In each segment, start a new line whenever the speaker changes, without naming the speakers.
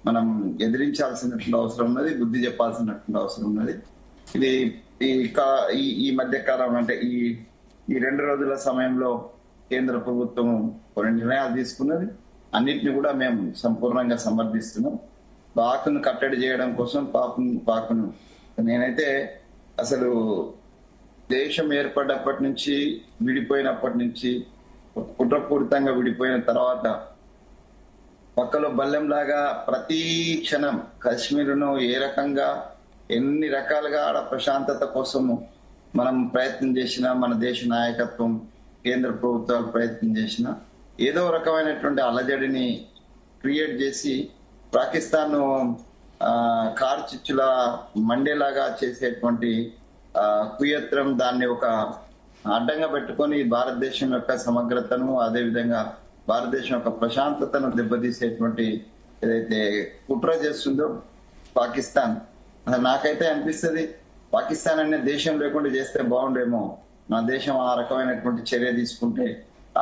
మనం ఎదిరించాల్సినటువంటి అవసరం ఉన్నది, బుద్ధి చెప్పాల్సినటువంటి అవసరం ఉన్నది. ఇది ఈ మధ్య కాలం అంటే ఈ 2 రోజుల సమయంలో కేంద్ర ప్రభుత్వం కొన్ని నిర్ణయాలు తీసుకున్నది. అన్నిటిని కూడా మేము సంపూర్ణంగా సమర్థిస్తున్నాం. పాక్ను కట్టడి చేయడం కోసం పాక్ను నేనైతే అసలు దేశం ఏర్పడ్డప్పటి నుంచి, విడిపోయినప్పటి నుంచి, కుట్రపూరితంగా విడిపోయిన తర్వాత పక్కలో బల్లెంలాగా ప్రతి క్షణం కాశ్మీర్ను ఏ రకంగా ఎన్ని రకాలుగా ఆడ ప్రశాంతత కోసము మనం ప్రయత్నం చేసినా, మన దేశ నాయకత్వం కేంద్ర ప్రభుత్వాలు ప్రయత్నం చేసినా ఏదో రకమైనటువంటి అలజడిని క్రియేట్ చేసి పాకిస్తాన్ కార్చిచ్చుల మండేలాగా చేసేటువంటి కుయత్రం, దాన్ని ఒక అడ్డంగా పెట్టుకొని భారతదేశం యొక్క సమగ్రతను, అదేవిధంగా భారతదేశం యొక్క ప్రశాంతతను దెబ్బతీసేటువంటి ఏదైతే కుట్ర చేస్తుందో పాకిస్తాన్, నాకైతే అనిపిస్తుంది పాకిస్తాన్ అనే దేశం లేకుండా చేస్తే బాగుండేమో. నా దేశం ఆ రకమైనటువంటి చర్య తీసుకుంటే,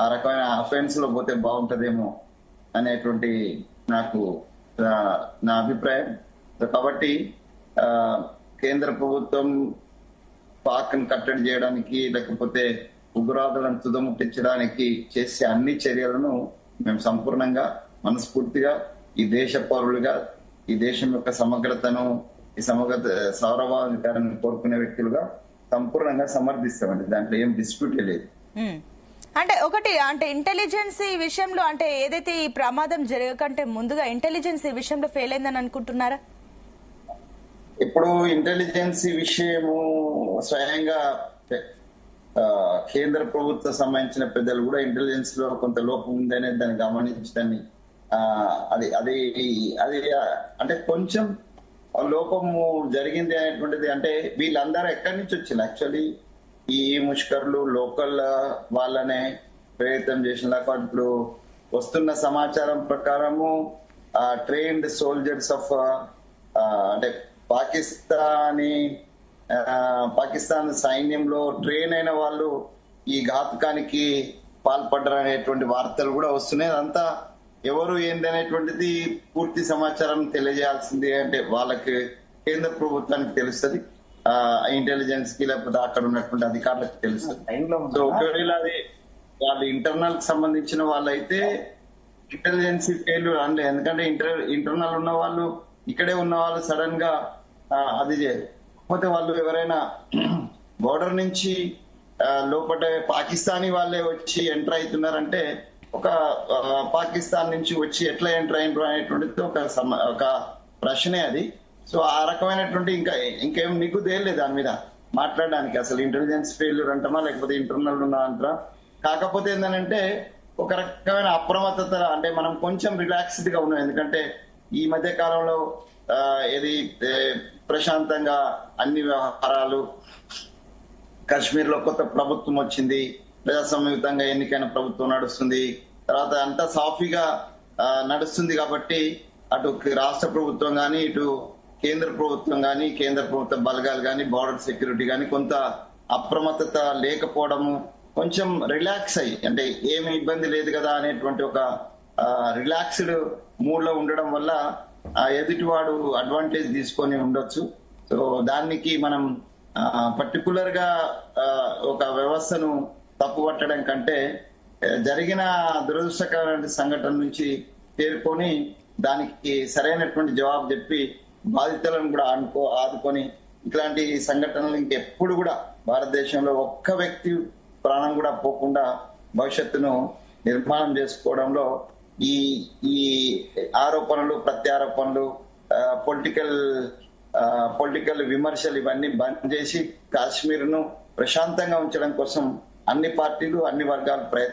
ఆ రకమైన అఫెన్స్ లో పోతే బాగుంటదేమో అనేటువంటి నా అభిప్రాయం. కాబట్టి కేంద్ర ప్రభుత్వం పాక్ను కట్టడి చేయడానికి, లేకపోతే ఉగ్రవాదులను తుదముట్టించడానికి చేసే అన్ని చర్యలను మేము సంపూర్ణంగా, మనస్ఫూర్తిగా ఈ దేశ పౌరులుగా, ఈ దేశం యొక్క సమగ్రతను, ఈ సార్వభౌమాధికారాన్ని కోరుకునే వ్యక్తులుగా సంపూర్ణంగా సమర్థిస్తామండి. దాంట్లో ఏం డిస్ప్యూట్ లేదు.
అంటే ఇంటెలిజెన్స్ ఈ విషయంలో, అంటే ఏదైతే ఈ ప్రమాదం జరగకంటే ముందుగా ఇంటెలిజెన్స్ ఈ విషయంలో ఫెయిల్ అయిందని అనుకుంటున్నారా?
ఇప్పుడు ఇంటెలిజెన్స్ విషయము స్వయంగా కేంద్ర ప్రభుత్వ సంబంధించిన పెద్దలు కూడా ఇంటెలిజెన్స్ లో కొంత లోపం ఉందనే దాన్ని గమనించడాన్ని అది అంటే కొంచెం లోపము జరిగింది అనేటువంటిది. అంటే వీళ్ళందరూ ఎక్కడి నుంచి వచ్చింది? యాక్చువల్లీ ఈ ముష్కర్లు లోకల్ వాళ్ళనే ప్రయత్నం చేసిన. ఇప్పుడు వస్తున్న సమాచారం ప్రకారము ట్రైన్డ్ సోల్జర్స్ ఆఫ్ అంటే పాకిస్తాన్ సైన్యంలో ట్రైన్ అయిన వాళ్ళు ఈ ఘాతుకానికి పాల్పడ్డారు అనేటువంటి వార్తలు కూడా వస్తున్నాయి. అదంతా ఎవరు ఏందనేటువంటిది పూర్తి సమాచారం తెలియజేయాల్సింది అంటే వాళ్ళకి కేంద్ర ప్రభుత్వానికి తెలుస్తుంది, ఇంటెలిజెన్స్ కి లేకపోతే అక్కడ ఉన్నటువంటి అధికారులకు తెలుస్తుంది. సో ఒకవేళ అది వాళ్ళు ఇంటర్నల్ కి సంబంధించిన వాళ్ళైతే ఇంటెలిజెన్స్ ఫెయిల్యూర్ అనలే. ఎందుకంటే ఇంటర్నల్ ఉన్న వాళ్ళు, ఇక్కడే ఉన్న వాళ్ళు సడన్ గా అది చేయకపోతే వాళ్ళు ఎవరైనా బోర్డర్ నుంచి లోపల పాకిస్తానీ వాళ్ళే వచ్చి ఎంటర్ అవుతున్నారంటే ఒక పాకిస్తాన్ నుంచి వచ్చి ఎట్లా ఎంటర్ అయినరు అనేటువంటిది ఒక ప్రశ్నే అది. సో ఆ రకమైనటువంటి ఇంకేం నీకు తేలేదు దాని మీద మాట్లాడడానికి. అసలు ఇంటెలిజెన్స్ ఫెయిల్యూర్ అంటామా లేకపోతే ఇంటర్నల్ ఉన్నా అంటారా? కాకపోతే ఏంటంటే ఒక రకమైన అప్రమత్తత, అంటే మనం కొంచెం రిలాక్స్డ్ గా ఉన్నాం. ఎందుకంటే ఈ మధ్య కాలంలో ఇది ప్రశాంతంగా అన్ని వ్యవహారాలు, కాశ్మీర్ లో కొత్త ప్రభుత్వం వచ్చింది, ప్రజాస్వామ్యయుతంగా ఎన్నికైన ప్రభుత్వం నడుస్తుంది, తర్వాత అంతా సాఫీగా నడుస్తుంది. కాబట్టి అటు రాష్ట్ర ప్రభుత్వం గాని, ఇటు కేంద్ర ప్రభుత్వం గాని, కేంద్ర ప్రభుత్వ బలగాలు గాని, బార్డర్ సెక్యూరిటీ గాని కొంత అప్రమత్తత లేకపోవడము, కొంచెం రిలాక్స్ అయ్యి, అంటే ఏమి ఇబ్బంది లేదు కదా అనేటువంటి ఒక రిలాక్స్డ్ మూడ్ లో ఉండడం వల్ల ఎదుటివాడు అడ్వాంటేజ్ తీసుకొని ఉండొచ్చు. సో దానికి మనం పర్టికులర్ గా ఒక వ్యవస్థను తప్పుపట్టడం కంటే జరిగిన దురదృష్టకరమైన సంఘటన నుంచి చేరుకొని దానికి సరైనటువంటి జవాబు చెప్పి బాధితులను కూడా ఆదుకొని ఇట్లాంటి సంఘటనలు ఇంకెప్పుడు కూడా భారతదేశంలో ఒక్క వ్యక్తి ప్రాణం కూడా పోకుండా భవిష్యత్తును నిర్మాణం చేసుకోవడంలో ఈ ఆరోపణలు, ప్రత్యారోపణలు, పొలిటికల్ విమర్శలు ఇవన్నీ బంద్ చేసి కాశ్మీర్ ను ప్రశాంతంగా ఉంచడం కోసం అన్ని పార్టీలు, అన్ని వర్గాలు ప్రయత్నం